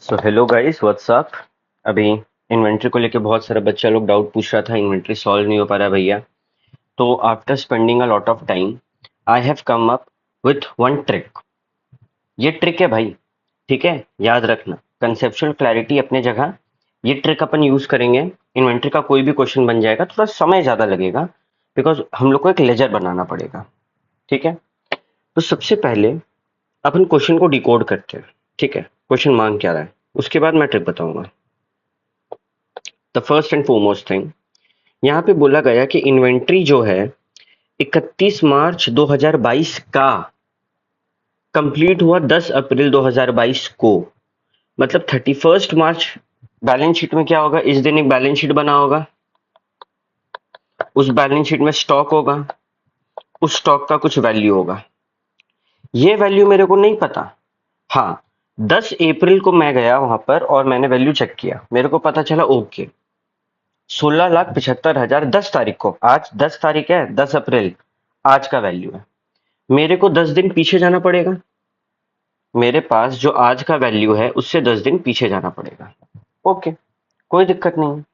So hello guys what's up. अभी inventory को लेके बहुत सारा बच्चा लोग डाउट पूछ रहा था, इन्वेंट्री सॉल्व नहीं हो पा रहा भैया। तो after spending a lot of time I have come up with one trick. ये ट्रिक है भाई, ठीक है, याद रखना। कंसेप्चुअल क्लैरिटी अपने जगह। ये ट्रिक अपन यूज करेंगे, इन्वेंट्री का कोई भी क्वेश्चन बन जाएगा, थोड़ा समय ज्यादा लगेगा बिकॉज हम लोग को एक लेजर बनाना पड़ेगा। ठीक है, तो सबसे पहले अपन क्वेश्चन को डिकोड करते हैं। ठीक है, क्वेश्चन मांग क्या रहा है, उसके बाद मैं ट्रिक बताऊंगा। The first and foremost thing, यहाँ पे बोला गया कि इन्वेंट्री जो है 31 मार्च 2022 का कंप्लीट हुआ 10 अप्रैल 2022 को। मतलब 31 मार्च बैलेंस शीट में क्या होगा, इस दिन एक बैलेंस शीट बना होगा, उस बैलेंस शीट में स्टॉक होगा, उस स्टॉक का कुछ वैल्यू होगा। ये वैल्यू मेरे को नहीं पता। हाँ, 10 अप्रैल को मैं गया वहां पर और मैंने वैल्यू चेक किया, मेरे को पता चला ओके 16,75,000 10 तारीख को, आज 10 तारीख है, 10 अप्रैल आज का वैल्यू है। मेरे को 10 दिन पीछे जाना पड़ेगा, मेरे पास जो आज का वैल्यू है उससे 10 दिन पीछे जाना पड़ेगा। ओके, कोई दिक्कत नहीं है।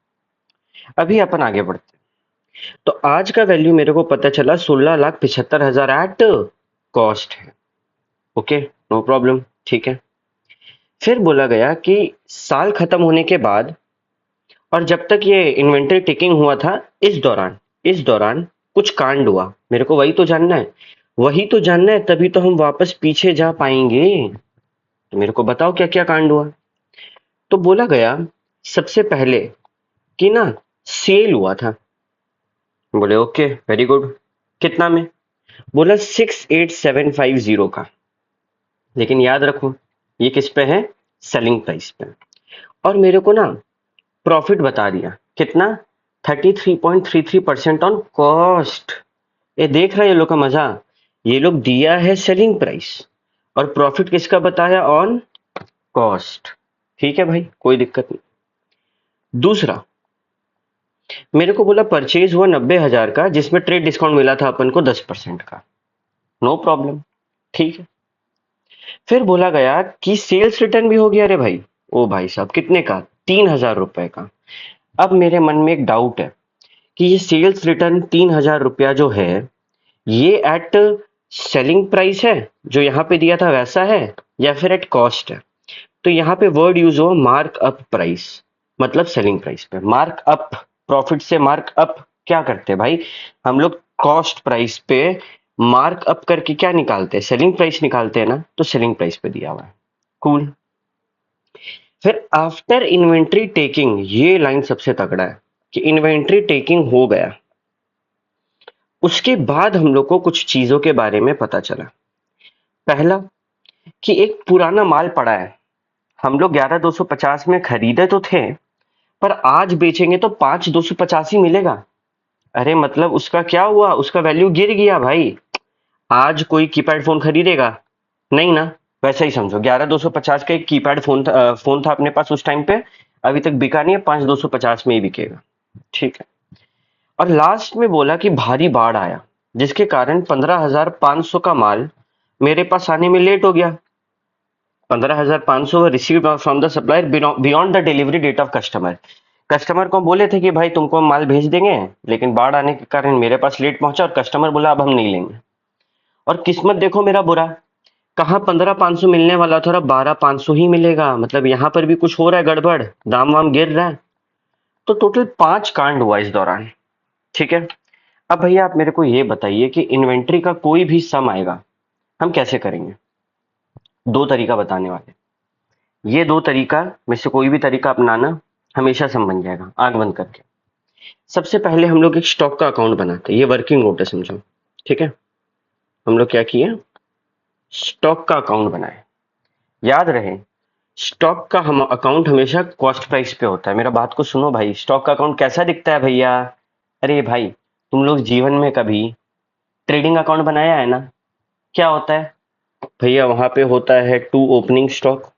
अभी अपन आगे बढ़ते हैं। तो आज का वैल्यू मेरे को पता चला 16,75,000 एट कॉस्ट है। ओके, नो प्रॉब्लम, ठीक है। फिर बोला गया कि साल खत्म होने के बाद और जब तक ये इन्वेंटरी टिकिंग हुआ था, इस दौरान कुछ कांड हुआ, मेरे को वही तो जानना है। वही तो जानना है, तभी तो हम वापस पीछे जा पाएंगे। तो मेरे को बताओ क्या क्या कांड हुआ। तो बोला गया सबसे पहले कि ना सेल हुआ था। बोले ओके वेरी गुड, कितना में? बोला 68,750 का। लेकिन याद रखो ये किस पे है, सेलिंग प्राइस पे। और मेरे को ना प्रॉफिट बता दिया कितना, 33.33% ऑन कॉस्ट। ये देख रहा है ये लोग का मजा। ये लोग दिया है सेलिंग प्राइस और प्रॉफिट किसका बताया, ऑन कॉस्ट। ठीक है भाई, कोई दिक्कत नहीं। दूसरा, मेरे को बोला परचेज हुआ 90,000 का, जिसमें ट्रेड डिस्काउंट मिला था अपन को 10% का। नो प्रॉब्लम, ठीक है। फिर बोला गया कि सेल्स रिटर्न भी हो गया रे भाई। ओ भाई साहब, कितने का, 3,000 रुपए का। अब मेरे मन में एक डाउट है कि ये सेल्स रिटर्न 3,000 रुपया जो है, ये एट सेलिंग प्राइस है जो यहाँ पे दिया था वैसा है, या फिर एट कॉस्ट है? तो यहाँ पे वर्ड यूज हुआ मार्क अप प्राइस, मतलब सेलिंग प्राइस पे मार्क अप। प्रॉफिट से मार्क अप क्या करते हैं भाई, हम लोग कॉस्ट प्राइस पे मार्क अप करके क्या निकालते हैं, सेलिंग प्राइस निकालते हैं ना, तो सेलिंग प्राइस पे दिया हुआ है। कूल। फिर आफ्टर इन्वेंट्री टेकिंग, ये लाइन सबसे तगड़ा है कि इन्वेंट्री टेकिंग हो गया, उसके बाद हम लोग को कुछ चीजों के बारे में पता चला। पहला, कि एक पुराना माल पड़ा है, हम लोग 11,250 में खरीदे तो थे, पर आज बेचेंगे तो 5,250 ही मिलेगा। अरे मतलब उसका क्या हुआ, उसका वैल्यू गिर गया भाई। आज कोई कीपैड फोन खरीदेगा नहीं ना, वैसा ही समझो 11,250 का एक कीपैड फोन था अपने पास उस टाइम पे, अभी तक बिका नहीं है, 5,250 में ही बिकेगा। ठीक है। और लास्ट में बोला कि भारी बाढ़ आया, जिसके कारण 15,500 का माल मेरे पास आने में लेट हो गया। 15,500 received from the supplier beyond the delivery date of customer. Customer को बोले थे कि भाई तुमको हम माल भेज देंगे, लेकिन बाढ़ आने के कारण मेरे पास लेट पहुंचा और कस्टमर बोला अब हम नहीं लेंगे। और किस्मत देखो मेरा बुरा, कहाँ 15,500 मिलने वाला था और 12,500 ही मिलेगा। मतलब यहाँ पर भी कुछ हो रहा है गड़बड़, दाम वाम गिर रहा है। तो टोटल 5 कांड हुआ इस दौरान। ठीक है। अब भैया आप मेरे को ये बताइए कि इन्वेंट्री का कोई भी सम आएगा, हम कैसे करेंगे? दो तरीका बताने वाले, ये दो तरीका में से कोई भी तरीका अपनाना, हमेशा सम बन जाएगा आंख बंद करके। सबसे पहले हम लोग एक स्टॉक का अकाउंट बनाते हैं, ये वर्किंग नोट है समझो। ठीक है, हम लोग क्या किए, स्टॉक का अकाउंट बनाए। याद रहे, स्टॉक का हम अकाउंट हमेशा कॉस्ट प्राइस पे होता है। मेरा बात को सुनो भाई, स्टॉक का अकाउंट कैसा दिखता है भैया? अरे भाई, तुम लोग जीवन में कभी ट्रेडिंग अकाउंट बनाया है ना? क्या होता है भैया, वहां पे होता है टू ओपनिंग स्टॉक,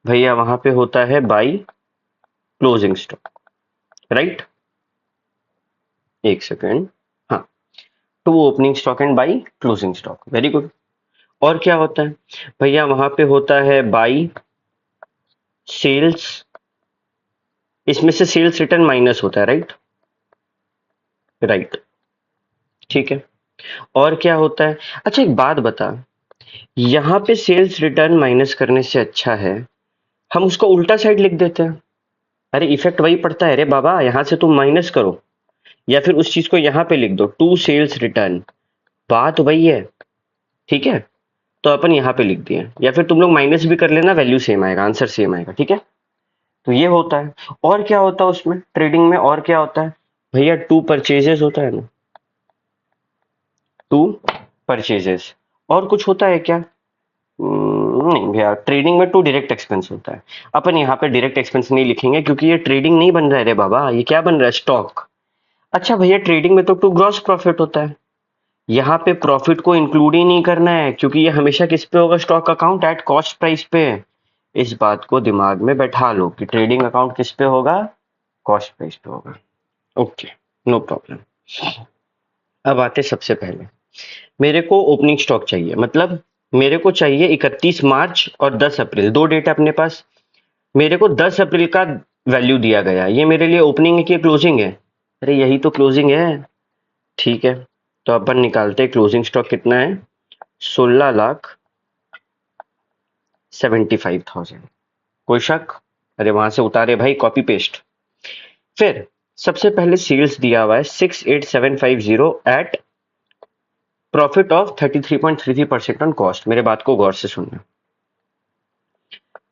भैया वहां पे होता है बाई क्लोजिंग स्टॉक, राइट? एक सेकेंड, हाँ, to opening stock and by closing stock, very good. और क्या होता है भैया, वहां पे होता है बाई, सेल्स, इसमें से सेल्स रिटर्न माइनस होता है, राइट? राइट, ठीक है। और क्या होता है? अच्छा एक बात बता, यहाँ पे सेल्स रिटर्न माइनस करने से अच्छा है हम उसको उल्टा साइड लिख देते हैं। अरे इफेक्ट वही पड़ता है रे बाबा, यहाँ से तुम माइनस करो या फिर उस चीज को यहाँ पे लिख दो, टू सेल्स रिटर्न, बात वही है, ठीक है। तो अपन यहाँ पे लिख दिए, या फिर तुम लोग माइनस भी कर लेना, वैल्यू सेम आएगा, आंसर सेम आएगा, ठीक है। तो ये होता है। और क्या होता है उसमें ट्रेडिंग में, और क्या होता है भैया? टू परचेजेस होता है ना, टू परचेजेस। और कुछ होता है क्या? नहीं भैया, ट्रेडिंग में टू डायरेक्ट एक्सपेंस होता है। अपन यहाँ पे डायरेक्ट एक्सपेंस नहीं लिखेंगे क्योंकि ये ट्रेडिंग नहीं बन रहा है रे बाबा, ये क्या बन रहा है? स्टॉक। अच्छा भैया, ट्रेडिंग में तो टू ग्रॉस प्रॉफिट होता है, यहाँ पे प्रॉफिट को इंक्लूड ही नहीं करना है क्योंकि ये हमेशा किस पे होगा? Stock account at cost price पे। इस बात को दिमाग में बैठा लो कि ट्रेडिंग अकाउंट किस पे होगा? कॉस्ट प्राइस पे होगा। Okay, no problem. अब आते सबसे पहले, मेरे को ओपनिंग स्टॉक चाहिए, मतलब मेरे को चाहिए 31 मार्च और 10 अप्रैल, दो डेट अपने पास। मेरे को 10 अप्रैल का वैल्यू दिया गया, ये मेरे लिए ओपनिंग है कि क्लोजिंग है? अरे यही तो क्लोजिंग है, ठीक है। तो अपन निकालते हैं क्लोजिंग स्टॉक कितना है, 16,75,000। कोई शक? अरे वहां से उतारे भाई, कॉपी पेस्ट। फिर सबसे पहले सेल्स दिया हुआ है 68,750 at profit of 33.33% on cost. मेरे बात को गौर से सुनना,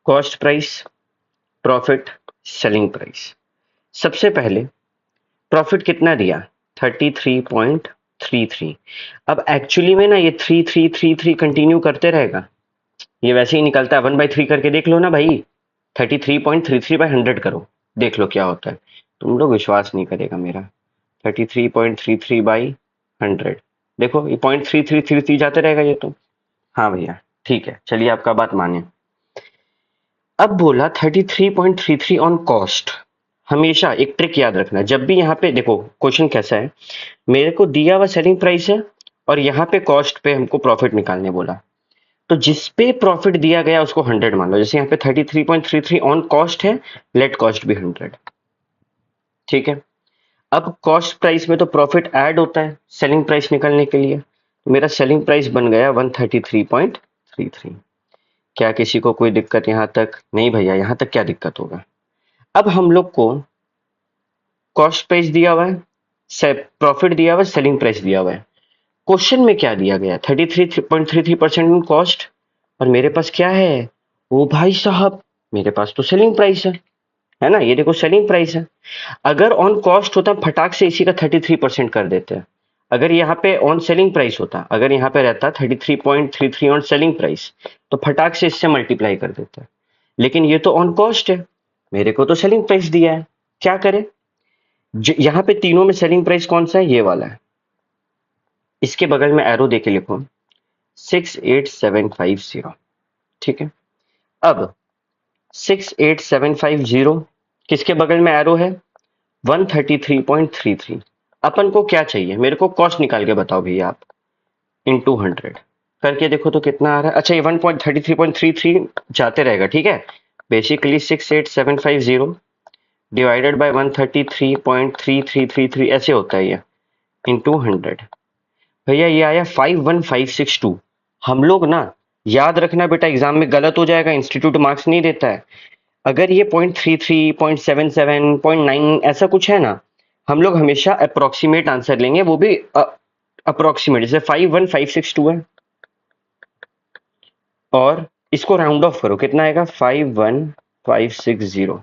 cost price, profit, selling price. सबसे पहले प्रॉफिट कितना दिया? 33.33। अब एक्चुअली में ना ये 3333 कंटिन्यू करते रहेगा, ये वैसे ही निकलता है, 1/3 करके देख लो ना भाई, 33.33/100 करो, देख लो क्या होता है। तुम लोग विश्वास नहीं करेगा मेरा, 33.33/100, देखो ये 0.3333 जाते रहेगा ये तो। हाँ भैया ठीक है, चलिए आपका बात माने। अब बोला 33.33 ऑन कॉस्ट। हमेशा एक ट्रिक याद रखना, जब भी यहाँ पे देखो क्वेश्चन कैसा है, मेरे को दिया हुआ सेलिंग प्राइस है और यहाँ पे कॉस्ट पे हमको प्रॉफिट निकालने बोला, तो जिस पे प्रॉफिट दिया गया उसको 100 मान लो। जैसे यहाँ पे 33.33 ऑन कॉस्ट है, लेट कॉस्ट भी 100, ठीक है। अब कॉस्ट प्राइस में तो प्रॉफिट ऐड होता है सेलिंग प्राइस निकालने के लिए, तो मेरा सेलिंग प्राइस बन गया 133.33। क्या किसी को कोई दिक्कत यहाँ तक? नहीं भैया, यहाँ तक क्या दिक्कत होगा। अब हम लोग को कॉस्ट प्राइस दिया हुआ है, प्रॉफिट दिया हुआ है, सेलिंग प्राइस दिया हुआ है। क्वेश्चन में क्या दिया गया? 33.33% इन कॉस्ट, और मेरे पास क्या है? ओ भाई साहब, मेरे पास तो सेलिंग प्राइस है ना, ये देखो सेलिंग प्राइस है। अगर ऑन कॉस्ट होता फटाक से इसी का 33% कर देते हैं। अगर यहाँ पे ऑन सेलिंग प्राइस होता, अगर यहाँ पे रहता 33.33 ऑन सेलिंग प्राइस, तो फटाक से इससे मल्टीप्लाई कर देते हैं। लेकिन ये तो ऑन कॉस्ट है, मेरे को तो सेलिंग प्राइस दिया है, क्या करें? यहाँ पे तीनों में सेलिंग प्राइस कौन सा है? ये वाला है। इसके बगल में एरो देके लिखो 68750, ठीक है। अब 68750 किसके बगल में एरो है? 133.33। अपन को क्या चाहिए? मेरे को कॉस्ट निकाल के बताओ भैया आप, इंटू 100 करके देखो तो कितना आ रहा है। अच्छा ये 1.33.33 जाते रहेगा, ठीक है। बेसिकली 68750 डिवाइडेड बाय 133.3333 ऐसे होता है ये, इंटू 100। भैया ये आया 51562। हम लोग ना, याद रखना बेटा, एग्जाम में गलत हो जाएगा, इंस्टीट्यूट मार्क्स नहीं देता है। अगर ये 0.33, 0.77, 0.9 ऐसा कुछ है ना, हम लोग हमेशा अप्रोक्सीमेट आंसर लेंगे, वो भी अप्रोक्सीमेट। जैसे 51562 है और इसको राउंड ऑफ करो, कितना आएगा? 51560।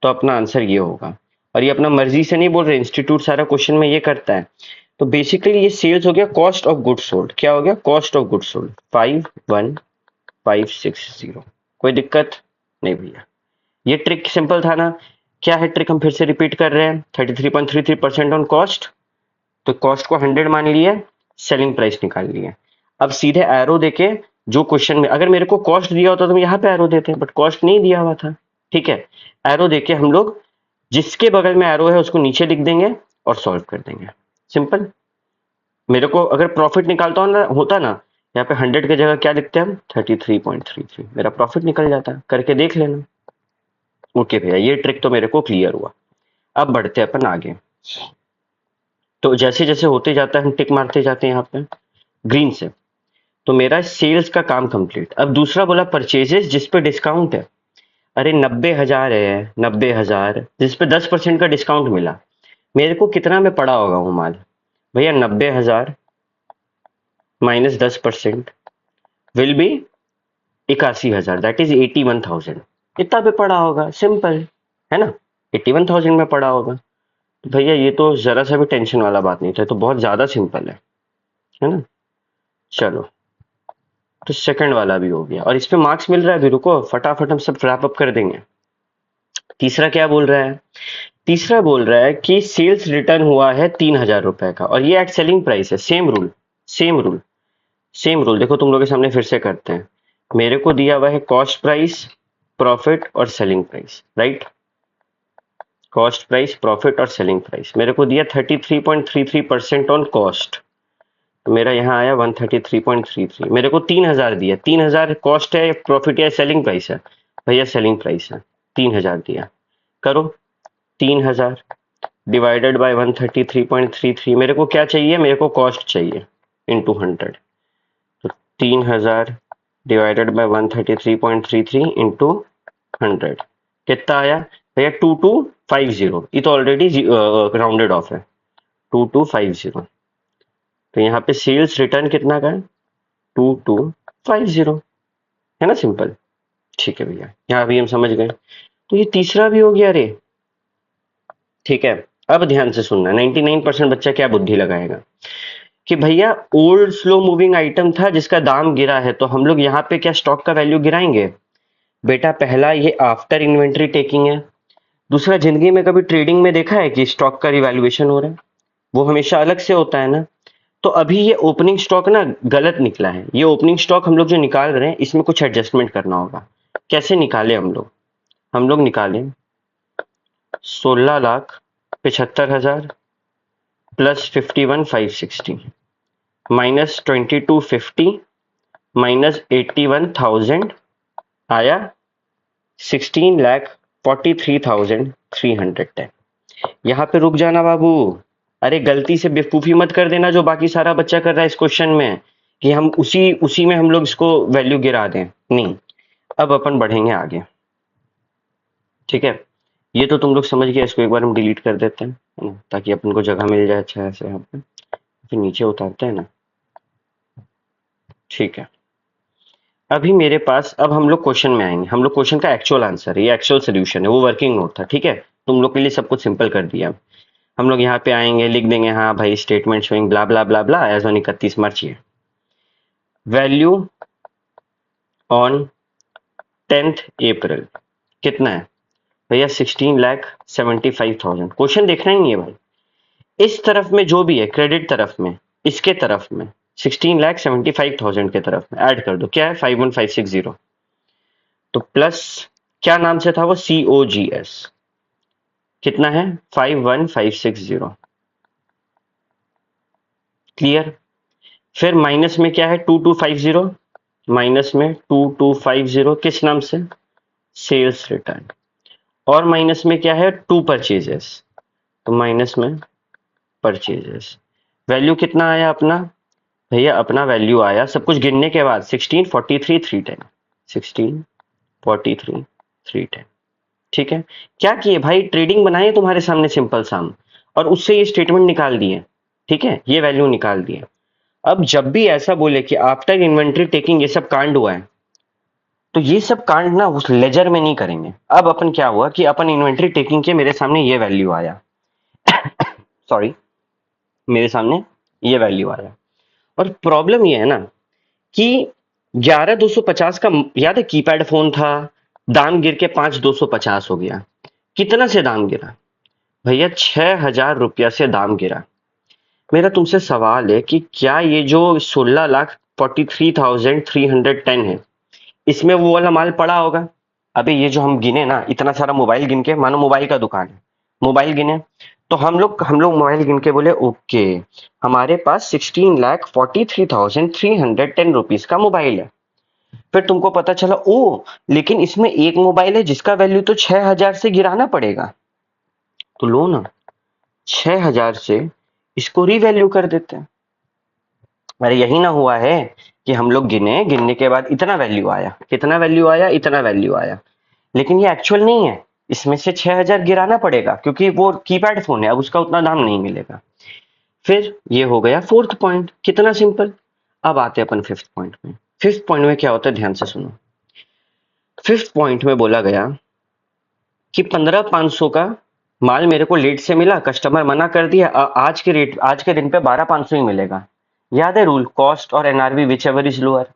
तो अपना आंसर ये होगा। और ये अपना मर्जी से नहीं बोल रहे, इंस्टीट्यूट सारा क्वेश्चन में ये करता है। तो बेसिकली ये सेल्स हो गया कॉस्ट ऑफ गुड्स सोल्ड। क्या हो गया? Cost of goods sold 51560। कोई दिक्कत नहीं भैया, ये ट्रिक सिंपल था ना। क्या है ट्रिक? हम फिर से रिपीट कर रहे हैं, 33.33% ऑन कॉस्ट, तो कॉस्ट को 100 मान लिया, सेलिंग प्राइस निकाल लिया। अब सीधे एरो देके, जो क्वेश्चन में अगर मेरे को कॉस्ट दिया होता तो हम यहाँ पे एरो देते, बट कॉस्ट नहीं दिया हुआ था, ठीक है। एरो देके हम लोग जिसके बगल में एरो है उसको नीचे लिख देंगे और सॉल्व कर देंगे, सिंपल। मेरे को अगर प्रॉफिट निकालता होता ना, यहाँ पे 100 की जगह क्या लिखते हैं हम, 33.33, मेरा प्रॉफिट निकल जाता है, करके देख लेना। ओके भैया, ये ट्रिक तो मेरे को क्लियर हुआ। अब बढ़ते हैं अपन आगे। तो जैसे जैसे होते जाता है हम टिक मारते जाते हैं यहाँ पे ग्रीन से। तो मेरा सेल्स का काम कंप्लीट। अब दूसरा बोला परचेजेस जिस पे डिस्काउंट है। अरे 90,000 है, 90,000 जिस पे 10% का डिस्काउंट मिला। मेरे को कितना में पड़ा होगा वो माल भैया, 90,000 minus 10% will be 81,000, that is 81,000। इतना पे पड़ा होगा, सिंपल है ना, 81,000 में पड़ा होगा। तो भैया ये तो जरा सा भी टेंशन वाला बात नहीं था, तो बहुत ज्यादा सिंपल है ना। चलो, तो सेकंड वाला भी हो गया और इस पे मार्क्स मिल रहा है अभी। रुको, फटाफट हम सब रैप अप कर देंगे। तीसरा क्या बोल रहा है, तीसरा बोल रहा है कि सेल्स रिटर्न हुआ है 3,000 रुपए का और ये एट सेलिंग प्राइस है। Same rule, same rule, same rule. देखो तुम लोग के सामने फिर से करते हैं। मेरे को दिया हुआ है कॉस्ट प्राइस, प्रॉफिट और selling price, right. Cost price, profit और सेलिंग प्राइस। मेरे को दिया 33.33% ऑन कॉस्ट, तो मेरा यहाँ आया 133.33। मेरे को 3,000 दिया, 3,000 कॉस्ट है, प्रॉफिट या सेलिंग प्राइस है भैया, सेलिंग प्राइस है। 3,000 दिया, करो 3,000 डिवाइडेड बाय 133.33। मेरे को क्या चाहिए, मेरे को कॉस्ट चाहिए इंटू 100। तो 3,000 डिवाइडेड बाय 133.33 इंटू 100 कितना आया भैया, 2250। ये तो ऑलरेडी राउंडेड ऑफ है, 2250। तो यहाँ पे सेल्स रिटर्न कितना का है, 2250, है ना, सिंपल। ठीक है भैया, यहाँ भी हम समझ गए। तो ये तीसरा भी हो गया रे। ठीक है, अब ध्यान से सुनना, 99% बच्चा क्या बुद्धि लगाएगा कि भैया ओल्ड स्लो मूविंग आइटम था जिसका दाम गिरा है, तो हम लोग यहाँ पे क्या स्टॉक का वैल्यू गिराएंगे। बेटा पहला ये आफ्टर इन्वेंट्री टेकिंग है। दूसरा, जिंदगी में कभी ट्रेडिंग में देखा है कि स्टॉक का रिवैल्यूएशन हो रहा है, वो हमेशा अलग से होता है ना। तो अभी ये ओपनिंग स्टॉक ना गलत निकला है। ये ओपनिंग स्टॉक हम लोग जो निकाल रहे हैं इसमें कुछ एडजस्टमेंट करना होगा। कैसे निकाले हम लोग निकाले 16,75,000 प्लस 51,560 माइनस 2250 माइनस 81,000 आया 16,43,310। यहाँ पे रुक जाना बाबू। अरे गलती से बेवकूफी मत कर देना जो बाकी सारा बच्चा कर रहा है इस क्वेश्चन में, कि हम उसी उसी में हम लोग इसको वैल्यू गिरा दें। नहीं, अब अपन बढ़ेंगे आगे। ठीक है, ये तो तुम लोग समझ गए। इसको एक बार हम डिलीट कर देते हैं, है ना, ताकि अपन को जगह मिल जाए अच्छा ऐसे यहाँ पे। फिर नीचे उतारते हैं ना। ठीक है, अभी मेरे पास, अब हम लोग क्वेश्चन में आएंगे। हम लोग क्वेश्चन का एक्चुअल आंसर है, ये एक्चुअल सोल्यूशन है, वो वर्किंग नोट था। ठीक है, तुम लोग के लिए सब कुछ सिंपल कर दिया। हम लोग यहाँ पे आएंगे, लिख देंगे हाँ भाई statement showing blah blah blah blah as on 31 March. ये वैल्यू ऑन 10th अप्रैल कितना है भैया, 16,75,000। क्वेश्चन देखना ही नहीं है भाई। इस तरफ में जो भी है क्रेडिट तरफ में, इसके तरफ में 16,75,000 के तरफ में ऐड कर दो। क्या है, 51,560। तो प्लस क्या नाम से था वो, COGS कितना है, 51,560। क्लियर। फिर माइनस में क्या है, 2250। माइनस में 2250 किस नाम से, सेल्स रिटर्न। और माइनस में क्या है, 2 परचेजेस। तो माइनस में परचेजेस। वैल्यू कितना आया अपना भैया, अपना वैल्यू आया सब कुछ गिनने के बाद 1643,310। 1643,310। ठीक है, क्या किए भाई, ट्रेडिंग बनाए तुम्हारे सामने सिंपल साम, और उससे ये स्टेटमेंट निकाल दिए। ठीक है, ये वैल्यू निकाल दिए। अब जब भी ऐसा बोले कि आफ्टर इन्वेंट्री टेकिंग ये सब कांड हुआ है, तो ये सब कांड ना उस लेजर में नहीं करेंगे। अब अपन क्या हुआ कि अपन इन्वेंट्री टेकिंग के मेरे सामने ये वैल्यू आया सॉरी, मेरे सामने ये वैल्यू आया। और प्रॉब्लम ये है ना कि 11,250 का, याद है कीपैड फोन था, दाम गिर के 5,250 हो गया। कितना से दाम गिरा भैया, 6,000 रुपया से दाम गिरा। मेरा तुमसे सवाल है कि क्या ये जो 16,43,310 है, इसमें वो वाला माल पड़ा होगा। अबे ये जो हम गिने ना, इतना सारा मोबाइल गिन के, मानो मोबाइल का दुकान है, मोबाइल गिने तो हम लोग मोबाइल गिन के बोले ओके, हमारे पास 16,43,310 रुपीज का मोबाइल है। फिर तुमको पता चला ओ, लेकिन इसमें एक मोबाइल है जिसका वैल्यू तो 6,000 से गिराना पड़ेगा। तो लो ना, 6,000 से इसको रीवैल्यू कर देते हैं। अरे यही ना हुआ है कि हम लोग गिनने के बाद इतना वैल्यू आया, कितना वैल्यू आया, इतना वैल्यू आया, लेकिन ये एक्चुअल नहीं है। इसमें से 6,000 गिराना पड़ेगा क्योंकि वो कीपैड फोन है, अब उसका उतना दाम नहीं मिलेगा। फिर ये हो गया फोर्थ पॉइंट, कितना सिंपल। अब आते हैं अपन फिफ्थ पॉइंट में। फिफ्थ पॉइंट में क्या होता है, ध्यान से सुनो। फिफ्थ पॉइंट में बोला गया कि 15,500 का माल मेरे को लेट से मिला, कस्टमर मना कर दिया, आज के दिन पे 12,500 ही मिलेगा। याद है रूल, कॉस्ट और NRV which ever is lower.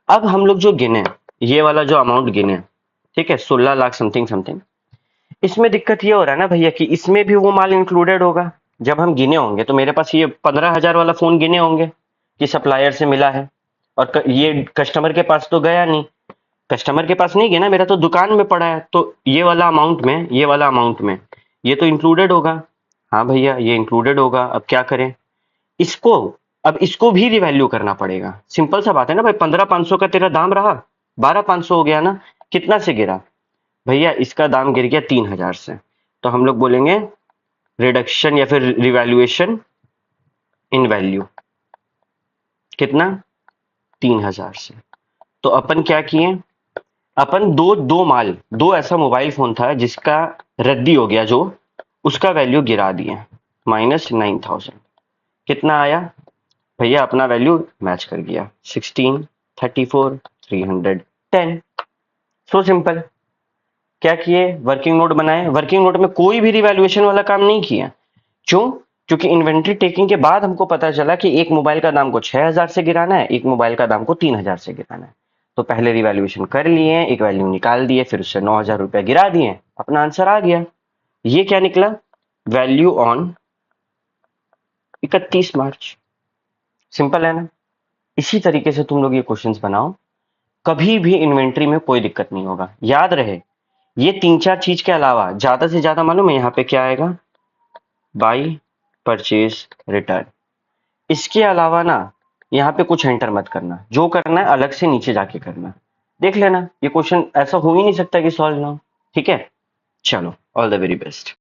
अब हम लोग जो गिने, ये वाला जो अमाउंट गिने, ठीक है, 16 लाख समथिंग समथिंग, इसमें दिक्कत ये हो रहा है ना भैया कि इसमें भी वो माल इंक्लूडेड होगा। जब हम गिने होंगे तो मेरे पास ये 15,000 वाला फोन गिने होंगे कि सप्लायर से मिला है, और ये कस्टमर के पास तो गया नहीं, कस्टमर के पास नहीं गया ना, मेरा तो दुकान में पड़ा है, तो ये वाला अमाउंट में, ये तो इंक्लूडेड होगा। हाँ भैया ये इंक्लूडेड होगा। अब क्या करें इसको, अब इसको भी रिवैल्यू करना पड़ेगा। सिंपल सा बात है ना भाई, 15,500 का तेरा दाम रहा, 12,500 हो गया ना, कितना से गिरा भैया, इसका दाम गिर गया 3,000 से। तो हम लोग बोलेंगे रिडक्शन या फिर रिवैल्यूएशन इन वैल्यू, कितना, 3,000 से। तो अपन क्या किए, अपन दो ऐसा मोबाइल फोन था जिसका रद्दी हो गया, जो उसका वैल्यू गिरा दिए, -9,000। कितना आया भैया, अपना वैल्यू मैच कर गया, 16,34,310। So simple. क्या किए, वर्किंग नोट बनाए। वर्किंग नोट में कोई भी रिवैल्यूएशन वाला काम नहीं किया। क्यों, क्योंकि इन्वेंट्री टेकिंग के बाद हमको पता चला कि एक मोबाइल का दाम को 6,000 से गिराना है, एक मोबाइल का दाम को 3,000 से गिराना है। तो पहले रिवैल्यूएशन कर लिए, एक वैल्यू निकाल दिए, फिर उससे 9,000 रुपया गिरा दिए, अपना आंसर आ गया। ये क्या निकला, वैल्यू ऑन 31 मार्च। सिंपल है ना। इसी तरीके से तुम लोग ये क्वेश्चंस बनाओ, कभी भी इन्वेंट्री में कोई दिक्कत नहीं होगा। याद रहे, ये 3-4 चीज के अलावा ज्यादा से ज्यादा मालूम है यहाँ पे क्या आएगा, बाई, परचेज, रिटर्न। इसके अलावा ना यहाँ पे कुछ एंटर मत करना, जो करना है अलग से नीचे जाके करना। देख लेना, ये क्वेश्चन ऐसा हो ही नहीं सकता कि सॉल्व ना हो। ठीक है, चलो, ऑल द वेरी बेस्ट।